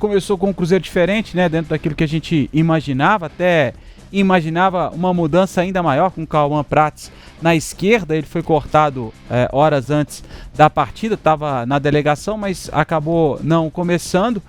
Começou com um Cruzeiro diferente, né, dentro daquilo que a gente imaginava, até imaginava uma mudança ainda maior com o Cauã Prats na esquerda. Ele foi cortado horas antes da partida, estava na delegação, mas acabou não começando.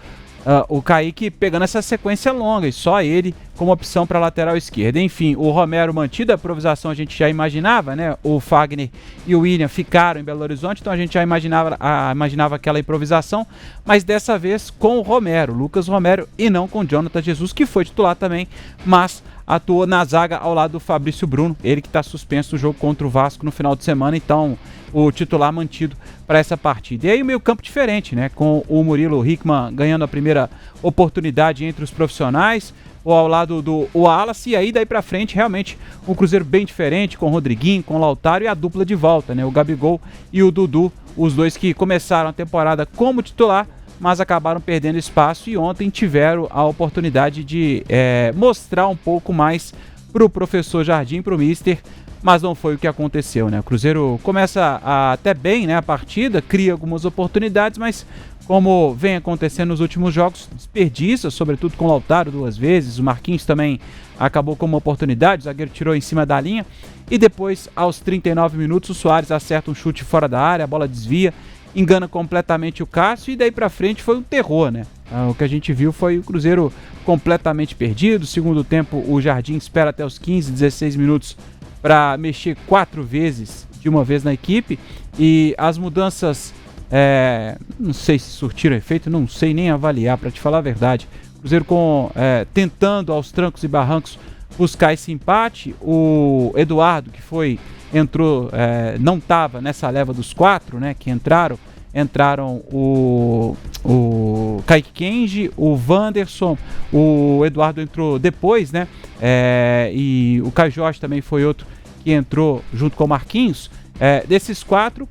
O Kaique pegando essa sequência longa e só ele como opção para a lateral esquerda. Enfim, o Romero mantido, a improvisação a gente já imaginava, né? O Fagner e o William ficaram em Belo Horizonte, então a gente já imaginava aquela improvisação, mas dessa vez com o Romero, Lucas Romero, e não com o Jonathan Jesus, que foi titular também, mas atuou na zaga ao lado do Fabrício Bruno, ele que está suspenso do jogo contra o Vasco no final de semana, então o titular mantido para essa partida. E aí o meio campo diferente, né? Com o Murilo Hickman ganhando a primeira oportunidade entre os profissionais, ou ao lado do Wallace, e aí daí pra frente realmente um Cruzeiro bem diferente, com o Rodriguinho, com o Lautaro e a dupla de volta, né? O Gabigol e o Dudu, os dois que começaram a temporada como titular, mas acabaram perdendo espaço e ontem tiveram a oportunidade de mostrar um pouco mais pro professor Jardim, pro Mister, mas não foi o que aconteceu, né? O Cruzeiro começa até bem, né, a partida, cria algumas oportunidades, mas como vem acontecendo nos últimos jogos, desperdiça, sobretudo com o Lautaro 2 vezes, o Marquinhos também acabou com uma oportunidade, o zagueiro tirou em cima da linha, e depois, aos 39 minutos, o Soares acerta um chute fora da área, a bola desvia, engana completamente o Cássio, e daí pra frente foi um terror, né? O que a gente viu foi o Cruzeiro completamente perdido. Segundo tempo, o Jardim espera até os 15, 16 minutos para mexer 4 vezes de uma vez na equipe, e as mudanças não sei se surtiram efeito, não sei nem avaliar, para te falar a verdade. O Cruzeiro tentando aos trancos e barrancos buscar esse empate. O Eduardo, que entrou, não estava nessa leva dos 4, né, que entraram o Kaique Kenji, o Wanderson, o Eduardo entrou depois, né, e o Caio Jorge também foi outro que entrou junto com o Marquinhos. Desses 4,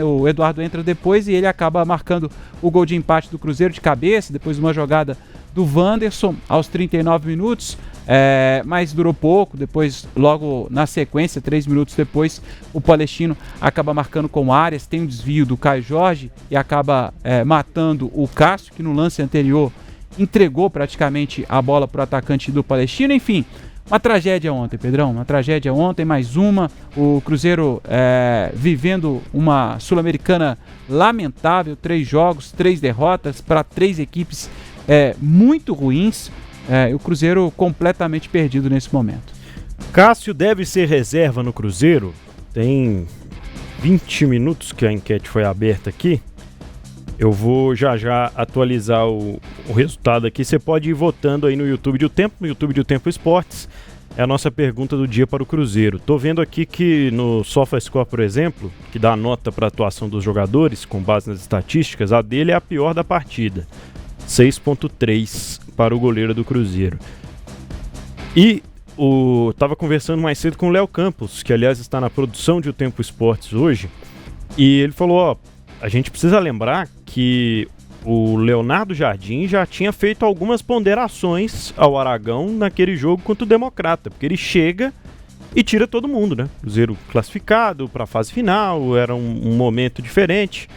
o Eduardo entra depois e ele acaba marcando o gol de empate do Cruzeiro de cabeça, depois de uma jogada do Wanderson aos 39 minutos, mas durou pouco. Depois, logo na sequência, 3 minutos depois, o Palestino acaba marcando com o Arias, tem um desvio do Caio Jorge e acaba matando o Cássio, que no lance anterior entregou praticamente a bola para o atacante do Palestino. Enfim, uma tragédia ontem, Pedrão, uma tragédia ontem, mais uma. O Cruzeiro vivendo uma Sul-Americana lamentável, 3 jogos, 3 derrotas para 3 equipes muito ruins. O Cruzeiro completamente perdido nesse momento. Cássio deve ser reserva no Cruzeiro? Tem 20 minutos que a enquete foi aberta aqui. Eu vou já atualizar o resultado aqui. Você pode ir votando aí no YouTube de O Tempo, no YouTube de O Tempo Esportes. É a nossa pergunta do dia para o Cruzeiro. Tô vendo aqui que no SofaScore, por exemplo, que dá a nota para a atuação dos jogadores, com base nas estatísticas, a dele é a pior da partida. 6.3 para o goleiro do Cruzeiro. E tava conversando mais cedo com o Léo Campos, que aliás está na produção de O Tempo Esportes hoje, e ele falou, a gente precisa lembrar que o Leonardo Jardim já tinha feito algumas ponderações ao Aragão naquele jogo contra o Democrata, porque ele chega e tira todo mundo, né? Cruzeiro classificado para a fase final, era um momento diferente,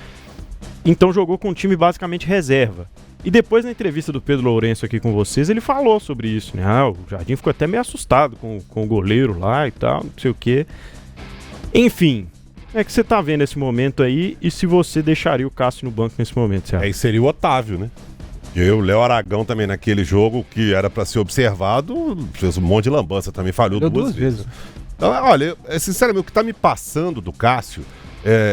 então jogou com um time basicamente reserva. E depois, na entrevista do Pedro Lourenço aqui com vocês, ele falou sobre isso, né? O Jardim ficou até meio assustado com o goleiro lá e tal, não sei o quê. Enfim, é que você tá vendo esse momento aí, e se você deixaria o Cássio no banco nesse momento, certo? Aí seria o Otávio, né? O Léo Aragão também naquele jogo que era pra ser observado, fez um monte de lambança também, falhou duas vezes. Então, olha, sinceramente, o que tá me passando do Cássio,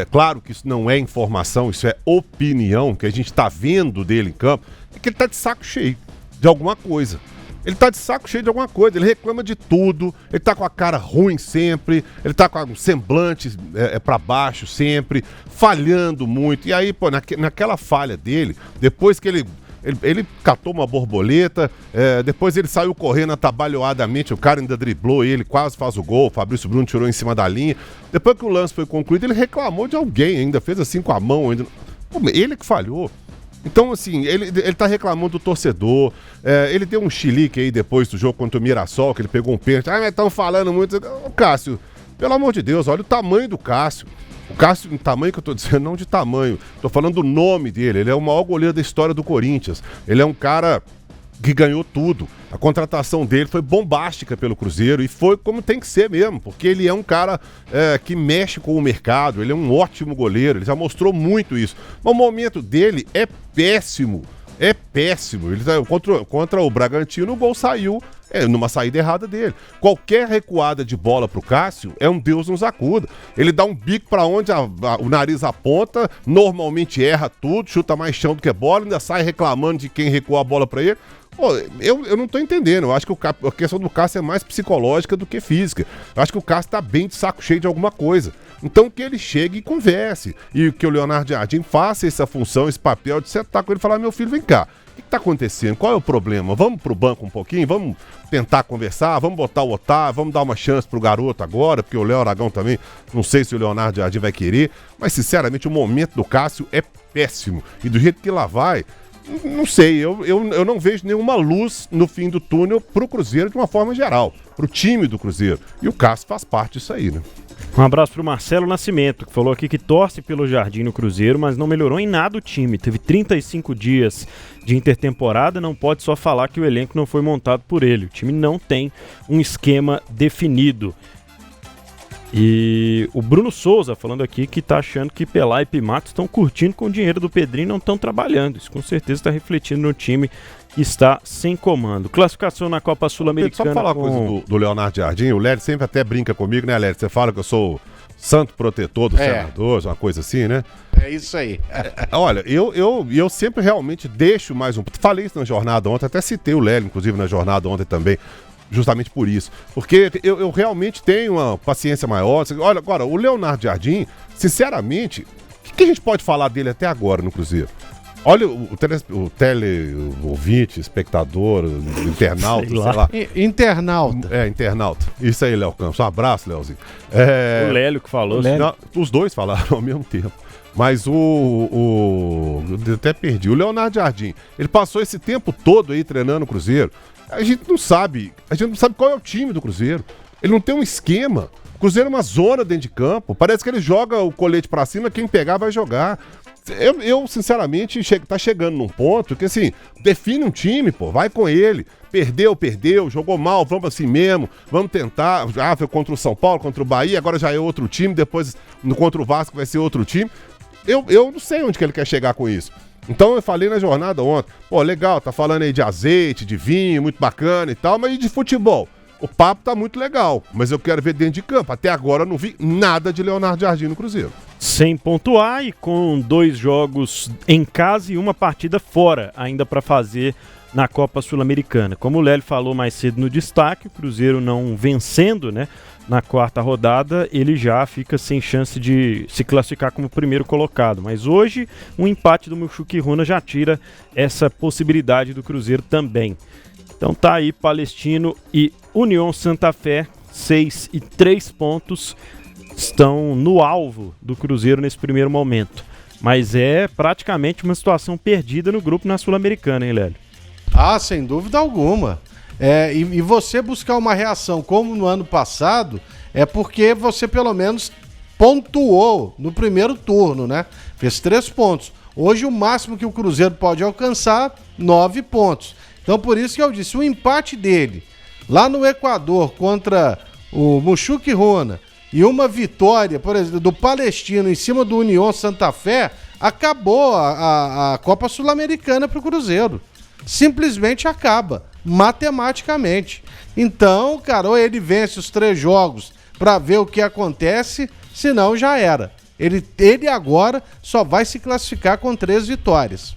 claro que isso não é informação, isso é opinião, que a gente tá vendo dele em campo, é que ele tá de saco cheio de alguma coisa. Ele tá de saco cheio de alguma coisa, ele reclama de tudo, ele tá com a cara ruim sempre, ele tá com um semblante pra baixo sempre, falhando muito. E aí, pô, naquela falha dele, depois que ele catou uma borboleta, depois ele saiu correndo atabalhoadamente, o cara ainda driblou ele, quase faz o gol, o Fabrício Bruno tirou em cima da linha. Depois que o lance foi concluído, ele reclamou de alguém, ainda fez assim com a mão, Pô, ele que falhou. Então, assim, ele tá reclamando do torcedor, ele deu um chilique aí depois do jogo contra o Mirassol, que ele pegou um pênalti. Mas estão falando muito. Ô, Cássio, pelo amor de Deus, olha o tamanho do Cássio. O Cássio, em tamanho que eu tô dizendo, não de tamanho. Tô falando do nome dele. Ele é o maior goleiro da história do Corinthians. Ele é um cara que ganhou tudo. A contratação dele foi bombástica pelo Cruzeiro e foi como tem que ser mesmo, porque ele é um cara que mexe com o mercado, ele é um ótimo goleiro, ele já mostrou muito isso. Mas o momento dele é péssimo. É péssimo. Ele contra o Bragantino, o gol saiu numa saída errada dele. Qualquer recuada de bola pro Cássio é um Deus nos acuda. Ele dá um bico pra onde o nariz aponta, normalmente erra tudo, chuta mais chão do que bola, ainda sai reclamando de quem recuou a bola pra ele. Pô, eu não tô entendendo. Eu acho que a questão do Cássio é mais psicológica do que física. Eu acho que o Cássio tá bem de saco cheio de alguma coisa. Então que ele chegue e converse. E que o Leonardo Jardim faça essa função, esse papel de sentar com ele e falar: meu filho, vem cá, o que tá acontecendo? Qual é o problema? Vamos pro banco um pouquinho? Vamos tentar conversar? Vamos botar o Otávio? Vamos dar uma chance pro garoto agora? Porque o Léo Aragão também, não sei se o Leonardo Jardim vai querer. Mas sinceramente o momento do Cássio é péssimo. E do jeito que lá vai, não sei, eu não vejo nenhuma luz no fim do túnel pro Cruzeiro de uma forma geral, pro time do Cruzeiro. E o Cássio faz parte disso aí, né? Um abraço pro Marcelo Nascimento, que falou aqui que torce pelo Jardim no Cruzeiro, mas não melhorou em nada o time. Teve 35 dias de intertemporada, não pode só falar que o elenco não foi montado por ele. O time não tem um esquema definido. E o Bruno Souza falando aqui que tá achando que Pelá e Pimato estão curtindo com o dinheiro do Pedrinho e não estão trabalhando. Isso com certeza está refletindo no time que está sem comando. Classificação na Copa Sul-Americana. Só pra falar uma coisa do Leonardo Jardim, o Léo sempre até brinca comigo, né, Léo? Você fala que eu sou santo protetor do senador, uma coisa assim, né? É isso aí. Olha, eu sempre realmente deixo mais um... Falei isso na jornada ontem, até citei o Léo, inclusive, na jornada ontem também. Justamente por isso. Porque eu realmente tenho uma paciência maior. Olha, agora, o Leonardo Jardim, sinceramente, o que a gente pode falar dele até agora no Cruzeiro? Olha o ouvinte, espectador, internauta, sei lá. Internauta. Internauta. Isso aí, Léo Campos. Um abraço, Léozinho. O Lélio que falou. Não, os dois falaram ao mesmo tempo. Mas eu até perdi. O Leonardo Jardim, ele passou esse tempo todo aí treinando o Cruzeiro. A gente não sabe qual é o time do Cruzeiro. Ele não tem um esquema. O Cruzeiro é uma zona dentro de campo. Parece que ele joga o colete pra cima, quem pegar vai jogar. Eu sinceramente, tá chegando num ponto que, assim, define um time, pô, vai com ele. Perdeu, jogou mal, vamos assim mesmo, vamos tentar. Foi contra o São Paulo, contra o Bahia, agora já é outro time, depois contra o Vasco vai ser outro time. Eu não sei onde que ele quer chegar com isso. Então eu falei na jornada ontem, pô, legal, tá falando aí de azeite, de vinho, muito bacana e tal, mas e de futebol? O papo tá muito legal, mas eu quero ver dentro de campo. Até agora eu não vi nada de Leonardo Jardim no Cruzeiro. Sem pontuar e com 2 jogos em casa e uma partida fora ainda para fazer na Copa Sul-Americana. Como o Lélio falou mais cedo no destaque, o Cruzeiro não vencendo, né? Na 4ª rodada, ele já fica sem chance de se classificar como primeiro colocado. Mas hoje, um empate do Mushuc Runa já tira essa possibilidade do Cruzeiro também. Então tá aí, Palestino e União Santa Fé, 6 e 3 pontos, estão no alvo do Cruzeiro nesse primeiro momento. Mas é praticamente uma situação perdida no grupo na Sul-Americana, hein, Lélio? Ah, sem dúvida alguma. E você buscar uma reação como no ano passado é porque você pelo menos pontuou no primeiro turno, né? Fez 3 pontos. Hoje o máximo que o Cruzeiro pode alcançar, 9 pontos. Então por isso que eu disse, o empate dele lá no Equador contra o Mushuc Runa e uma vitória, por exemplo, do Palestino em cima do União Santa Fé, acabou a Copa Sul-Americana para o Cruzeiro. Simplesmente acaba, matematicamente. Então, cara, ou ele vence os 3 jogos para ver o que acontece, senão já era. Ele agora só vai se classificar com 3 vitórias.